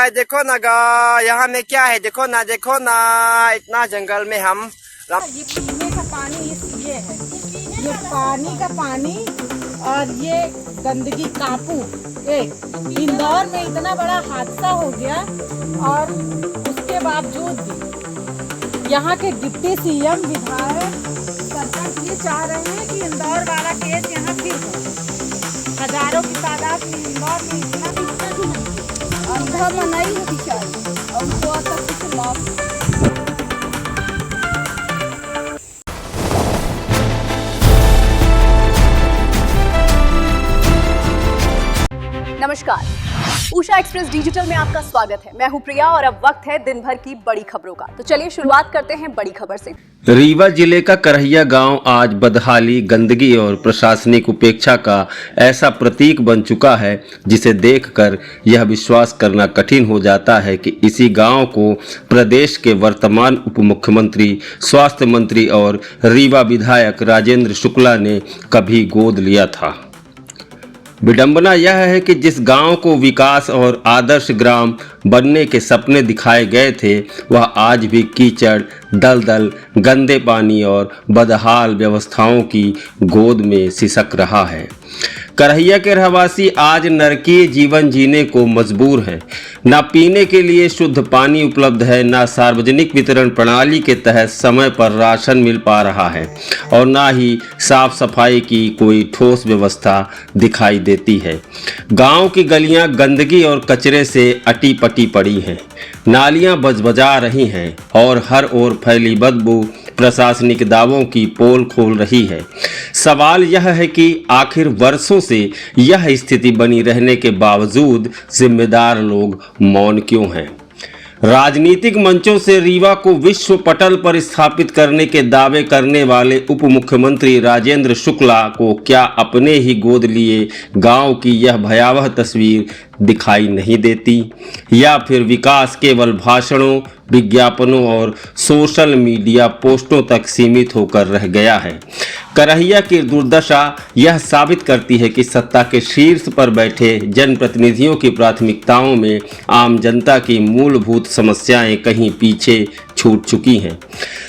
गाय, देखो ना गाय, यहाँ में क्या है, देखो ना इतना जंगल में हम। ये पीने का पानी ये है, ये पानी का पानी और ये गंदगी कापू। एक इंदौर में इतना बड़ा हादसा हो गया और उसके बावजूद भी यहाँ के डिप्टी सीएम विधायक सरपंच ये चाह रहे हैं कि इंदौर वाला केस यहाँ फिर हो। हजारों की तादाद में इंदौर में इतना अंधा मनाई है बेचारी, और वो तक कुछ लाभ। नमस्कार, उषा एक्सप्रेस डिजिटल में आपका स्वागत है। मैं हूं प्रिया और अब वक्त है दिन भर की बड़ी खबरों का। तो चलिए शुरुआत करते हैं बड़ी खबर से। रीवा जिले का करहिया गांव आज बदहाली, गंदगी और प्रशासनिक उपेक्षा का ऐसा प्रतीक बन चुका है जिसे देखकर यह विश्वास करना कठिन हो जाता है कि इसी गांव को प्रदेश के वर्तमान उप मुख्यमंत्री, स्वास्थ्य मंत्री और रीवा विधायक राजेंद्र शुक्ला ने कभी गोद लिया था। विडंबना यह है कि जिस गांव को विकास और आदर्श ग्राम बनने के सपने दिखाए गए थे, वह आज भी कीचड़, दलदल, गंदे पानी और बदहाल व्यवस्थाओं की गोद में सिसक रहा है। करहिया के रहवासी आज नरकीय जीवन जीने को मजबूर हैं। ना पीने के लिए शुद्ध पानी उपलब्ध है, ना सार्वजनिक वितरण प्रणाली के तहत समय पर राशन मिल पा रहा है और ना ही साफ सफाई की कोई ठोस व्यवस्था दिखाई देती है। गांव की गलियां गंदगी और कचरे से अटी पटी पड़ी हैं, नालियां बजबजा रही हैं और हर ओर फैली बदबू प्रशासनिक दावों की पोल खोल रही है। सवाल यह है कि आखिर वर्षों से यह स्थिति बनी रहने के बावजूद जिम्मेदार लोग मौन क्यों हैं? राजनीतिक मंचों से रीवा को विश्व पटल पर स्थापित करने के दावे करने वाले उप मुख्यमंत्री राजेंद्र शुक्ला को क्या अपने ही गोद लिए गांव की यह भयावह तस्वीर दिखाई नहीं देती, या फिर विकास केवल भाषणों, विज्ञापनों और सोशल मीडिया पोस्टों तक सीमित होकर रह गया है? करहिया की दुर्दशा यह साबित करती है कि सत्ता के शीर्ष पर बैठे जनप्रतिनिधियों की प्राथमिकताओं में आम जनता की मूलभूत समस्याएं कहीं पीछे छूट चुकी हैं।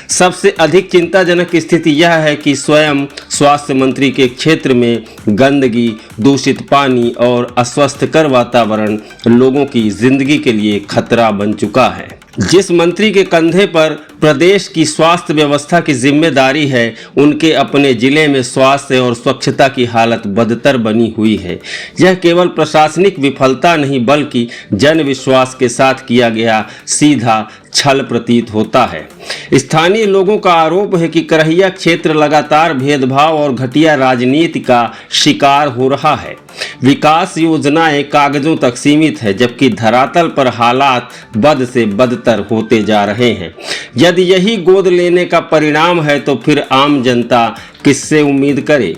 सबसे अधिक चिंताजनक स्थिति यह है कि स्वयं स्वास्थ्य मंत्री के क्षेत्र में गंदगी, दूषित पानी और अस्वस्थकर वातावरण लोगों की जिंदगी के लिए खतरा बन चुका है। जिस मंत्री के कंधे पर प्रदेश की स्वास्थ्य व्यवस्था की जिम्मेदारी है, उनके अपने जिले में स्वास्थ्य और स्वच्छता की हालत बदतर बनी हुई है। यह केवल प्रशासनिक विफलता नहीं बल्कि जन विश्वास के साथ किया गया सीधा छल प्रतीत होता है। स्थानीय लोगों का आरोप है कि करहिया क्षेत्र लगातार भेदभाव और घटिया राजनीति का शिकार हो रहा है। विकास योजनाएं कागजों तक सीमित है, जबकि धरातल पर हालात बद से बदतर होते जा रहे हैं। यदि यही गोद लेने का परिणाम है तो फिर आम जनता किससे उम्मीद करे?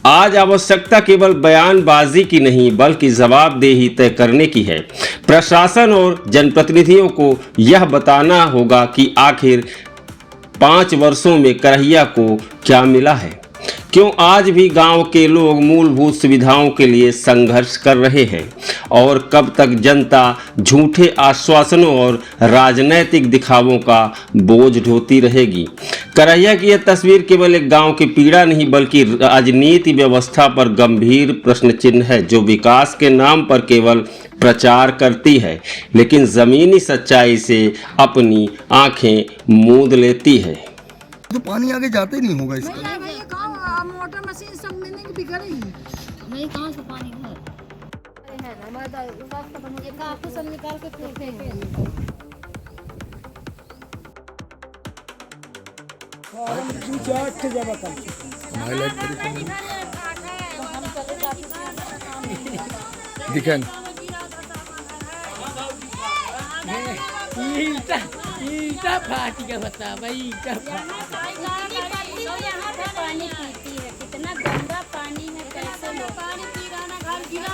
आज आवश्यकता केवल बयानबाजी की नहीं बल्कि जवाबदेही तय करने की है। प्रशासन और जनप्रतिनिधियों को यह बताना होगा कि आखिर 5 वर्षों में करहिया को क्या मिला है, क्यों आज भी गांव के लोग मूलभूत सुविधाओं के लिए संघर्ष कर रहे हैं और कब तक जनता झूठे आश्वासनों और राजनैतिक दिखावों का बोझ ढोती रहेगी। करहिया की यह तस्वीर केवल एक गांव की पीड़ा नहीं बल्कि राजनीति व्यवस्था पर गंभीर प्रश्न चिन्ह है, जो विकास के नाम पर केवल प्रचार करती है लेकिन जमीनी सच्चाई से अपनी आंखें मूंद लेती है। तो पानी आगे जाते नहीं होगा इसका। मोटर मशीन सब मिलने की बिगड़ रही है। नहीं, कहाँ से पानी है ना हमारा स्वास्थ्य का मुझे काफी सब निकाल के फेंके हाईलाइट दिखा ईटा फाटी का बता भाई, ईटा पानी पीती है, कितना गंदा पानी है, कैसे लोग पानी पी रहा ना, घर गिरा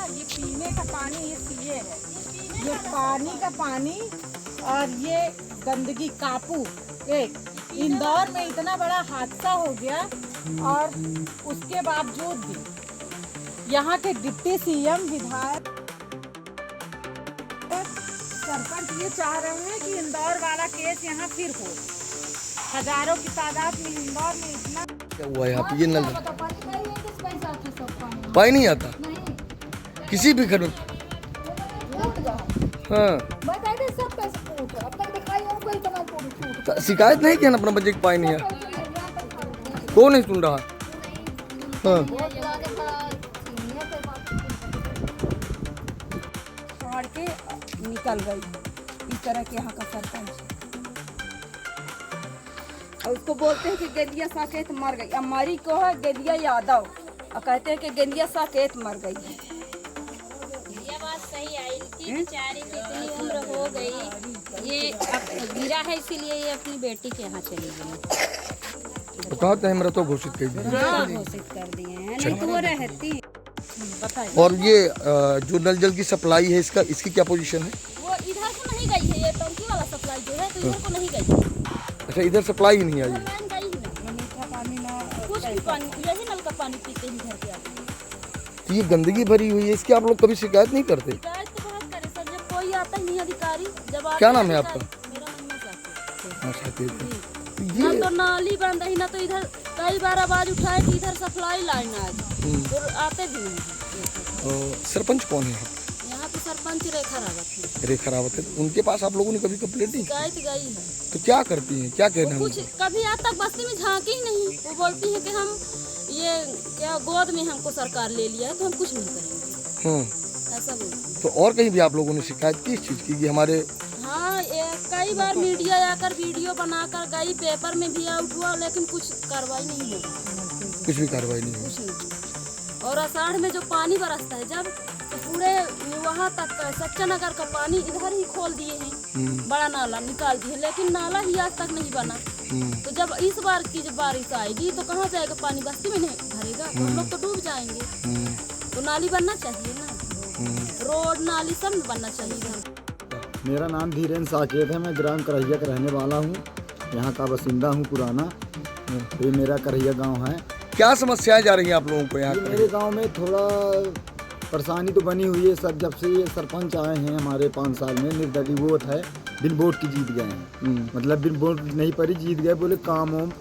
ये पीने का पानी ये पिए है, ये पानी का पानी और ये गंदगी कापू एक इंदौर में इतना बड़ा हादसा हो गया और उसके बावजूद भी यहाँ के डिप्टी सीएम विधायक सरपंच ये चाह रहे हैं कि इंदौर वाला केस यहाँ फिर हो। हजारों की तादाद में इंदौर में इतना क्या हुआ यहाँ पे? ये नल पैसा आते सब पानी पानी नहीं आता नहीं किसी भी घर में। फूट गया हाँ, बताइए सब पैसे फूट अब तक दिखाई और कोई इतना फूट तो शिकायत नहीं किया ना अपना बच्चे की पानी नहीं है, कौन नहीं सुन रहा? हाँ, छोड़ के निकल गई इस तरह के यहाँ का सरपंच। और उसको बोलते हैं कि गेंदिया साकेत मर गई। अब मरी को है गेंदिया यादव और कहते हैं कि गेंदिया साकेत मर गई। ये बात सही है, इनकी बेचारी की इतनी उम्र हो गई, ये अब गिरा है इसीलिए ये अपनी बेटी के यहाँ चली गई। तो कहा था तो घोषित कर दिया। हाँ, घोषित कर दिए हैं, नहीं तो वो रहती। और ये जो नल जल की सप्लाई है इसकी क्या पोजीशन है? वो इधर को नहीं गई है, ये टंकी वाला सप्लाई जो है तो इधर को नहीं गई। अच्छा, इधर सप्लाई ही नहीं आई। लाइन गई ही नहीं, कुछ भी पानी यही नल का पानी पीते ही घर के आते। तो ये गंदगी भरी हुई है, इसकी आप लोग कभी शिकायत नहीं करते? शिकायत तो बहुत करे सर, जब कोई आता ही नहीं अधिकारी, जब आता क्या नाम है आपका? मेरा नाम साकेत। हाँ, साकेत है। ना तो नाली बंद है, ना तो इधर कई बार आवाज उठाए कि इधर सप्लाई लाइन आ गई, तो आते भी नहीं। सरपंच कौन है यहाँ पे सरपंच रेखा रावत है। रेखा रावत है। उनके पास आप लोगों ने कभी कंप्लेंट नहीं? शिकायत गई है, तो क्या करती हैं, क्या कहना है कुछ उनका? कभी आज तक बस्ती में झांकी ही नहीं। वो बोलती है कि हम ये क्या गोद में हमको सरकार ले लिया है तो हम कुछ नहीं करेंगे, हाँ, ऐसा बोलती तो और कहीं भी आप लोगों ने शिकायत की इस चीज़ की कि हमारे? है। हाँ, कई बार मीडिया आकर वीडियो बनाकर गई, पेपर में भी आउट हुआ, लेकिन कुछ कार्रवाई नहीं हुई, कुछ भी कार्रवाई नहीं हुई। कुछ नहीं। और आषाढ़ में जो पानी बरसता है जब, तो पूरे वहाँ तक सच्चा नगर का पानी इधर ही खोल दिए हैं, बड़ा नाला निकाल दिए, लेकिन नाला ही आज तक नहीं बना। तो जब इस बार की जब बारिश आएगी तो कहाँ जाएगा पानी? बस्ती में नहीं भरेगा, तो हम लोग तो डूब जाएंगे। तो नाली बनना चाहिए ना, रोड नाली सब बनना चाहिए। मेरा नाम धीरेन्द्र साकेत है, मैं ग्राम करहिया का रहने वाला हूँ, यहाँ का बासिंदा हूँ पुराना। ये मेरा करहिया गांव है। क्या समस्याएं जा रही हैं आप लोगों को यहाँ? मेरे गांव में थोड़ा परेशानी तो बनी हुई है सर, जब से ये सरपंच आए हैं हमारे 5 साल में, निर्दलीय वोट है, बिन वोट की जीत गए हैं। मतलब बिन वोट नहीं पड़ी, जीत गए। बोले काम वाम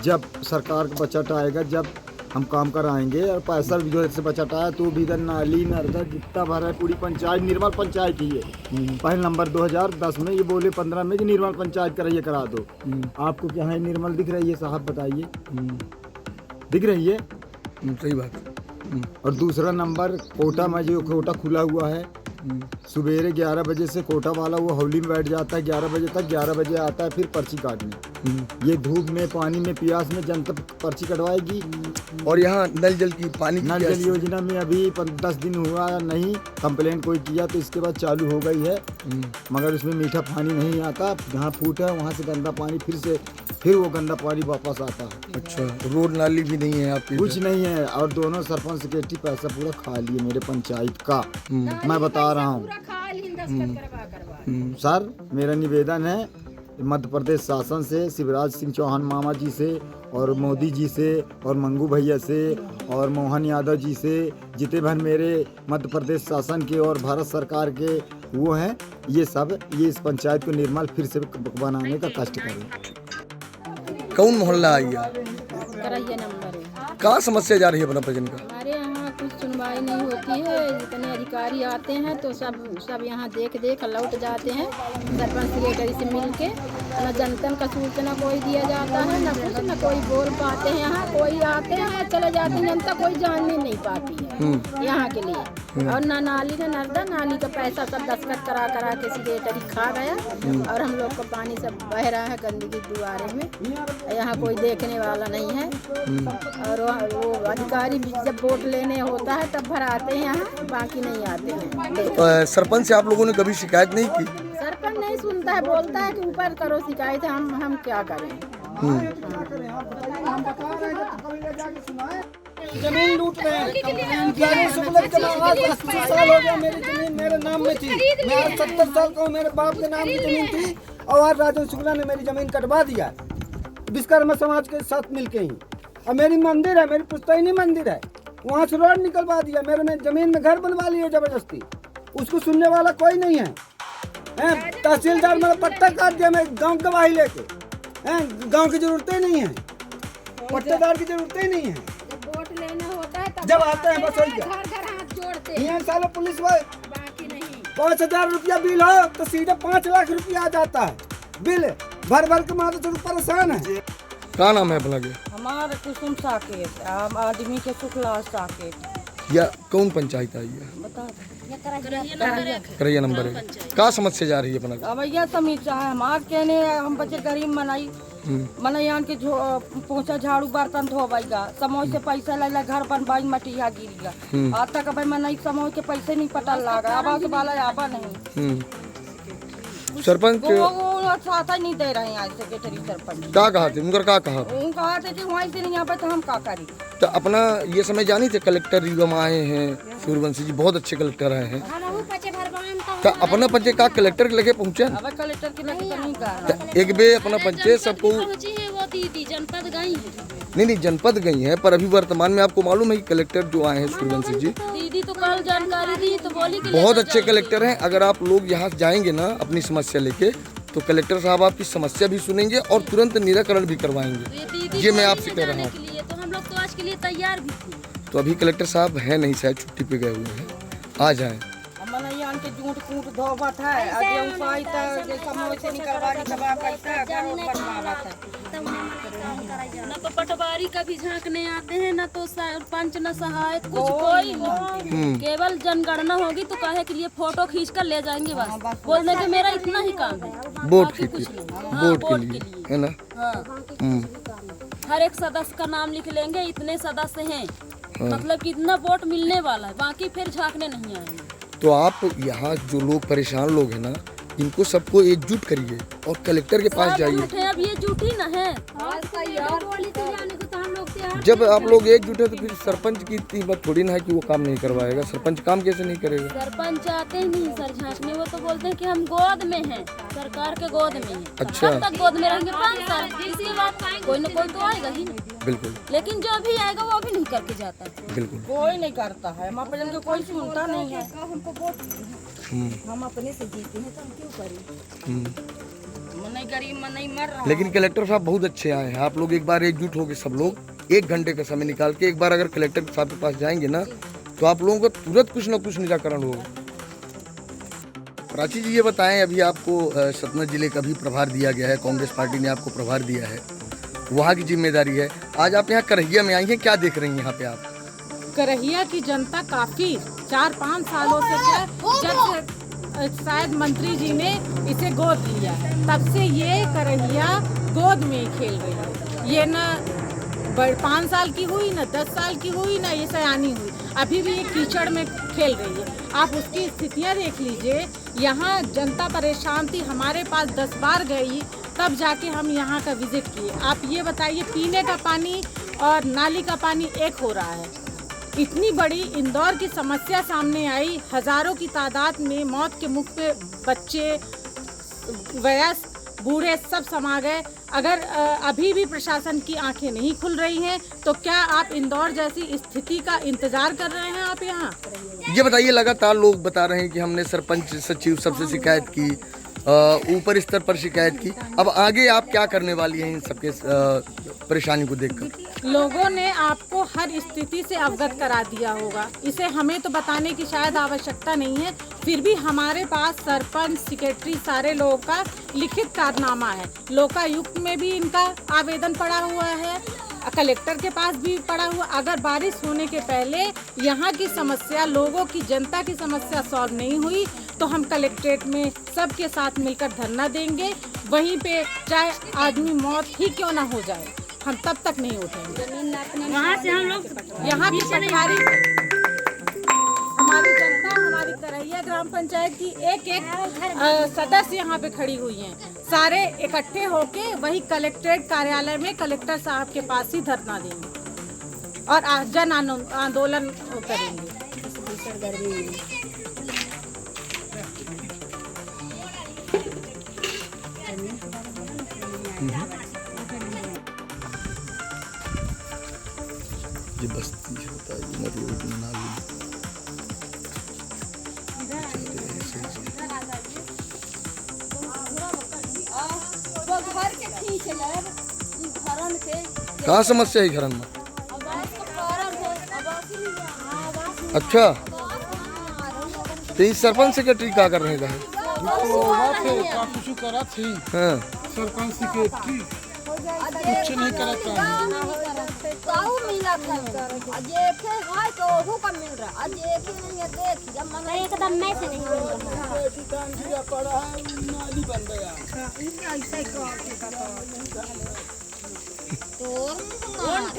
जब सरकार का बजट आएगा, जब हम काम कराएंगे। और पैसा भी जो से बजट आया तो भी इधर नाली नर्दा जितना भरा है, पूरी पंचायत निर्मल पंचायत की है। पहले नंबर 2010 में, ये बोले 15 में कि निर्मल पंचायत कराइए, करा दो। आपको क्या है निर्मल दिख रही है साहब, बताइए? दिख रही है? सही बात। और दूसरा नंबर कोटा में, जो कोटा खुला हुआ है, सवेरे 11 बजे से कोटा वाला वो हौली में बैठ जाता है 11 बजे तक, 11 बजे आता है फिर पर्ची काटने। ये धूप में, पानी में, प्यास में जनता पर्ची कटवाएगी। और यहाँ नल जल की पानी नल जल योजना में अभी 10 दिन हुआ नहीं, कंप्लेंट कोई किया तो इसके बाद चालू हो गई है, मगर उसमें मीठा पानी नहीं आता। जहाँ फूट है वहाँ से गंदा पानी फिर वो गंदा पानी वापस आता है। अच्छा, रोड नाली भी नहीं है आपकी? कुछ नहीं है। और दोनों सरपंच सेक्रेटरी पैसा पूरा खा लिए मेरे पंचायत का, मैं बता रहा हूँ सर। मेरा निवेदन है मध्य प्रदेश शासन से, शिवराज सिंह चौहान मामा जी से, और मोदी जी से, और मंगू भैया से, और मोहन यादव जी से, जितने भर मेरे मध्य प्रदेश शासन के और भारत सरकार के वो हैं, ये सब ये इस पंचायत को निर्मल फिर से बनाने का कष्ट करें। कौन मोहल्ला आई है? करहिया नंबर है। कहाँ समस्या जा रही है अपना प्रजन का? हमारे यहाँ कुछ सुनवाई नहीं होती है, जितने अधिकारी आते हैं तो सब यहाँ देख लौट जाते हैं। सरपंच सेक्रेटरी से मिल के न जनता का सूचना कोई दिया जाता है, न कुछ, न कोई बोल पाते हैं। यहाँ कोई आते हैं चले जाते हैं, जनता कोई जानने नहीं पाती है यहाँ के लिए। और ना नाली न नर्दा, नाली का पैसा सब दस्तखत करा के सेक्रेटरी खा गया, और हम लोग का पानी सब बह रहा है गंदगी दुआरे में। यहाँ कोई देखने वाला नहीं है। और वो अधिकारी भी जब वोट लेने होता है तब भर आते हैं यहाँ, बाकी नहीं आते हैं। सरपंच से आप लोगों ने कभी शिकायत नहीं की? सरपंच नहीं सुनता है, बोलता है कि ऊपर करो शिकायत, हम क्या करें। जमीन लूट रहे हैं। जावेद शुक्ला के बाद 80 साल हो गया, मेरी जमीन मेरे नाम में थी। मैं आज 70 साल का हूँ, मेरे बाप के नाम की जमीन थी और आज राजेंद्र शुक्ला ने मेरी जमीन कटवा दिया विश्वकर्मा समाज के साथ मिलके ही। और मेरी मंदिर है, मेरी पुश्तैनी मंदिर है, वहाँ से रोड निकलवा दिया। मेरे में जमीन में घर बनवा लिया जबरदस्ती, उसको सुनने वाला कोई नहीं है। तहसीलदार मेरा पट्टा काट दिया, मैं गांव गवाही लेके। गांव की जरूरत ही नहीं है, पट्टेदार की जरूरत ही नहीं है। जब वोट लेना होता है जब आते हैं बस वही घर घर हाथ जोड़ते हैं, यहाँ सालों पुलिस वाले बाकी नहीं। 5,000 रुपया बिल हो तो सीधे 5 लाख रुपया आ जाता है बिल। भर भर के मारे तो परेशान है। क्या नाम है अपना के? हमारे कुसुम साकेत, आदमी के शुक्ला साकेत। या कौन पंचायत आई है? बता करैया नंबर है। क्या समस्या जा रही है अपना? अब यह समीक्षा है हमार कहने, हम बच्चे गरीब मनाई मनैयान के पहुंचा झाड़ू बर्तन धोबेगा, समोह से पैसा ले घर बनवाई मटिया गिरेगा। आज तक अब मनई समोह के पैसे नहीं पता लगा, आवास वाला आवा नहीं। सरपंच साथ नहीं दे रहे हैं आज सेक्रेटरी सरपंच। क्या कहा थे उनका? क्या कहा? कहा थे कि वहीं से नहीं यहाँ पे तो हम क्या करें। तो अपना ये समय जानी थे कलेक्टर रिगम आए हैं, सूर्यवंशी जी बहुत अच्छे कलेक्टर आए हैं। तो अपना पंचे का कलेक्टर के लगे पहुँचे? अब कलेक्टर के लगे तो नहीं कहा। एक बे अपना पंचे सबको जनपद गई नहीं जनपद गई है, पर अभी वर्तमान में आपको मालूम है कि कलेक्टर जो आए हैं सूर्यवंशी जी, दीदी तो कल जानकारी दी तो बोली कि बहुत अच्छे कलेक्टर हैं। अगर आप लोग यहाँ जाएंगे ना अपनी समस्या लेके, तो कलेक्टर साहब आपकी समस्या भी सुनेंगे और तुरंत निराकरण भी करवाएंगे। ये मैं आपसे कह रहा हूँ। तो हम लोग तो आज के लिए तैयार भी थे। तो अभी कलेक्टर साहब है नहीं, शायद छुट्टी पे गए हुए हैं, आ जाएं। मनैयान के जूट कूट धोबत है, अजे उपाय तक समोह से निकलवानी दबा पैसा घर बनवावत है। न तो पटवारी कभी झांकने आते हैं, न तो सरपंच न सहायक, कुछ कोई नहीं। केवल जनगणना होगी तो कहे कि ये फोटो खींच कर ले जाएंगे, बस बोलने के मेरा इतना ही काम है। वोट के लिए है ना? हर एक सदस्य का नाम लिख लेंगे, इतने सदस्य हैं, मतलब कि इतना वोट मिलने वाला है, बाकी फिर झांकने नहीं आएंगे। तो आप यहाँ जो लोग परेशान लोग हैं ना, इनको सबको एकजुट करिए और कलेक्टर के पास जाइए। अब ये झूठी न है। जब आप लोग एकजुट है तो फिर सरपंच की इतनी बात थोड़ी ना है कि वो काम नहीं करवाएगा। सरपंच काम कैसे नहीं करेगा? सरपंच आते ही नहीं सर झांकने, वो तो बोलते हैं कि हम गोद में हैं, सरकार के गोद में हैं। अच्छा, कब तक गोद में रहेंगे? 5 साल। इसी बात कोई न कोई तो आएगा ही नहीं। बिल्कुल, लेकिन जो भी आएगा वो भी नहीं करके जाता। बिल्कुल कोई नहीं करता है, महाप्रजन को कोई सुनता नहीं है। हम अपने से जीते हैं तो हम क्यों करें? मनई गरीब मनई मर रहा। लेकिन कलेक्टर साहब बहुत अच्छे आए हैं। आप लोग एक बार एकजुट होके सब लोग 1 घंटे का समय निकाल के एक बार अगर कलेक्टर साहब के पास जाएंगे ना, तो आप लोगों को तुरंत कुछ न कुछ निराकरण होगा। प्राची जी ये बताएं, अभी आपको सतना जिले का भी प्रभार दिया गया है, कांग्रेस पार्टी ने आपको प्रभार दिया है, वहाँ की जिम्मेदारी है। आज आप यहाँ करहिया में आई हैं, क्या देख रही हैं यहाँ पे आप? करहिया की जनता काफी 4-5 सालों से जब शायद मंत्री जी ने इसे गोद लिया है, तब से ये करहिया गोद में ही खेल रही है। ये ना 5 साल की हुई, ना 10 साल की हुई, ना ये सयानी हुई, अभी भी ये कीचड़ में खेल रही है। आप उसकी स्थितियाँ देख लीजिए। यहाँ जनता परेशान थी, हमारे पास 10 बार गई, तब जाके हम यहाँ का विजिट किए। आप ये बताइए, पीने का पानी और नाली का पानी एक हो रहा है। इतनी बड़ी इंदौर की समस्या सामने आई, हजारों की तादाद में मौत के मुख पे बच्चे, वयस्क, बूढ़े सब समा गए। अगर अभी भी प्रशासन की आंखें नहीं खुल रही हैं, तो क्या आप इंदौर जैसी स्थिति का इंतजार कर रहे हैं? आप यहाँ ये बताइए, लगातार लोग बता रहे हैं कि हमने सरपंच सचिव सबसे शिकायत की, ऊपर स्तर पर शिकायत की, अब आगे आप क्या करने वाली हैं इन सबके परेशानी को देखकर? लोगों ने आपको हर स्थिति से अवगत करा दिया होगा, इसे हमें तो बताने की शायद आवश्यकता नहीं है। फिर भी हमारे पास सरपंच, सेक्रेटरी, सारे लोगों का लिखित कारनामा है। लोकायुक्त में भी इनका आवेदन पड़ा हुआ है, कलेक्टर के पास भी पड़ा हुआ। अगर बारिश होने के पहले यहाँ की समस्या, लोगों की, जनता की समस्या सॉल्व नहीं हुई, तो हम कलेक्ट्रेट में सबके साथ मिलकर धरना देंगे। वहीं पे चाहे आदमी मौत ही क्यों ना हो जाए, हम तब तक नहीं उठेंगे। वहाँ से हम लोग यहाँ की पटवारी, हमारी जनता, हमारी करहिया ग्राम पंचायत की एक सदस्य यहाँ पे खड़ी हुई हैं, सारे इकट्ठे होके वही कलेक्ट्रेट कार्यालय में कलेक्टर साहब के पास ही धरना देंगे। और जन आंदोलन करेंगे। ये बस्ती होता है, ये रोड नाली वो घर के खींच ले घरन के कहाँ समस्या है घरन में? अच्छा, तो इस सरपंच सेक्रेटरी क्या कर रहे हैं? हाँ, सरपंच सेक्रेटरी कुछ नहीं करता एकदम मैं से नहीं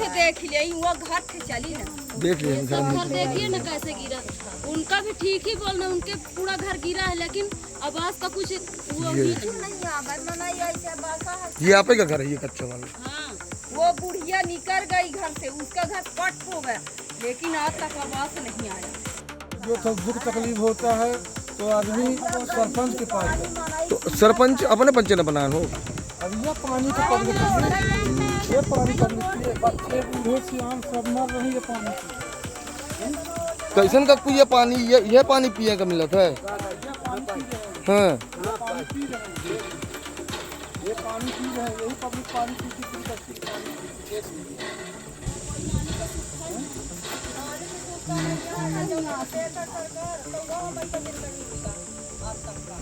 देख ले वो घर थे चली ना देख लिया घर में। घर देखिए ना कैसे गिरा। उनका भी ठीक ही बोलना, उनके पूरा घर गिरा है, लेकिन आवाज का कुछ वो ये आपे का घर है, ये कच्चा वाला? हाँ, वो बुढ़िया निकल गई घर से, उसका घर पट हो गया, लेकिन आज तक आवाज नहीं आया। जो दुख तकलीफ होता है तो आदमी सरपंच के पास जाता है। तो सरपंच अपने पंचे न बनाए हो? अब यह पानी का पब्लिक ये पानी पब्लिक बच्चे बूढ़े सियान सब मर रही है पानी से। कैसन का ये पानी ये पानी पिए का मिलत है? हाँ, ये पानी पी रहे हैं, यही पब्लिक पानी पीती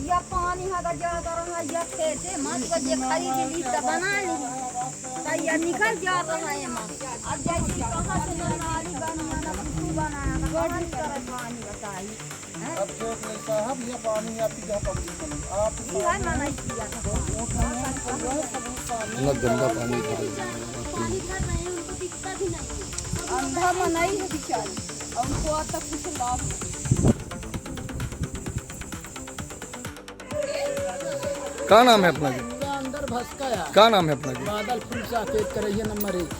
या पानी है ज्यादा रहा या खेते मत को जे खरीद ली तो बना ली तो या निकल जा रहा है मां। अब जैसे कहां से नाली बनाना कुछ बनाना बड़ी तरह पानी बताई है। अब देख ले साहब, ये पानी आपकी जहाँ पब्लिक आप ये मना किया ना गंदा पानी पानी भर रहे हैं, उनको दिखता भी नहीं। अंधा मनाई है बेचारी, उनको आज तक कुछ लाभ नहीं। क्या नाम है अपना? अंदर भसका क्या नाम है अपना? बादल फूल साकेत करैया नंबर 1।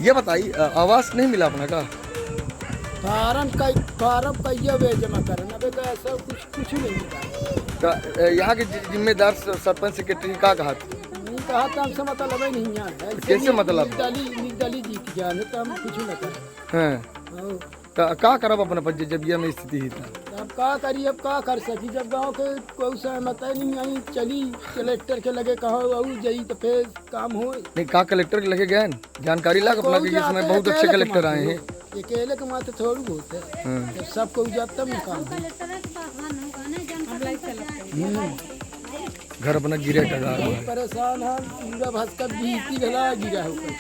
ये बताइए, आवास नहीं मिला अपना का? फार्म कहिए वे जमा करना बे, तो ऐसा कुछ नहीं मिला। तो यहाँ के जिम्मेदार सरपंच सेक्रेटरी का कहा? नहीं कहा तो हमसे मतलब ही नहीं है। कैसे मतलब? निर्दली जीत जाने तो हम कुछ न करें। हाँ, तो क्या करब अपना पंचायत जब ये में स्थिति ही था? अब क्या करिए, अब क्या कर सकी जब गांव के कोई सहमत नहीं आई, चली कलेक्टर के लगे कहो आऊ जाई तो फिर काम हो नहीं। का कलेक्टर के लगे गए जानकारी ला अपना कि इसमें बहुत अच्छे कलेक्टर आए हैं। ये केले के माथे थोड़ी होते हैं, सबको जब तब काम घर अपना गिरे टगा परेशान है। पूरा भसका बीती गला गिरा होकर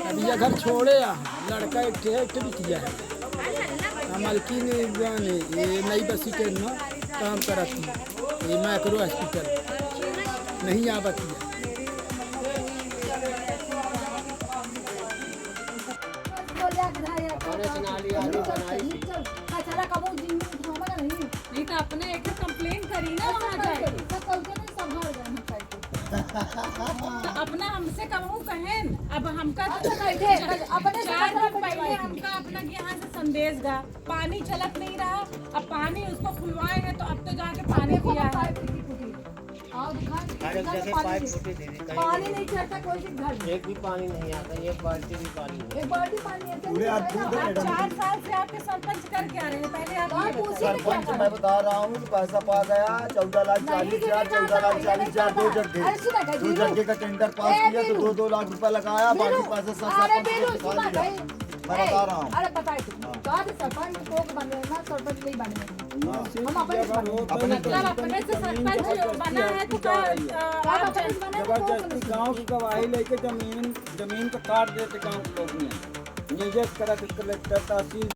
अब यह घर छोड़े लड़का एक भी किया है। मलकी ने ये नई बस स्टैंड में काम करा थी, ये माइक्रो हॉस्पिटल नहीं आ बती है। नहीं तो अपने एक कंप्लेन करी ना वहाँ जाए अपना हमसे कहूँ कहें। अब हमका अपने 4 दिन पहले हमका अपना यहाँ से संदेश गा पानी चलत नहीं रहा। अब पानी उसको खुलवाए हैं तो अब तो जाके पानी दिया है। पानी नहीं चलता कोई घर में, एक भी पानी नहीं आता, एक बाल्टी भी पानी नहीं। एक बाल्टी पानी है। आप 4 साल से आपके सरपंच कर क्या रहे हैं? पहले आप सरपंच मैं बता रहा हूँ, पैसा पा गया 14,40,000, 14,40,000 दो जगह का टेंडर पास किया तो 2-2 लाख रुपए लगाया, बाकी पैसा सरपंच मैं बता रहा हूँ। अरे बताए सरपंच को बनना, सरपंच नहीं बने हम अपने अपने से सरपंच बना है तो जबरदस्ती गांव की गवाही लेके जमीन को काट देते गांव के लोग में। ये करा कलेक्टर तहसील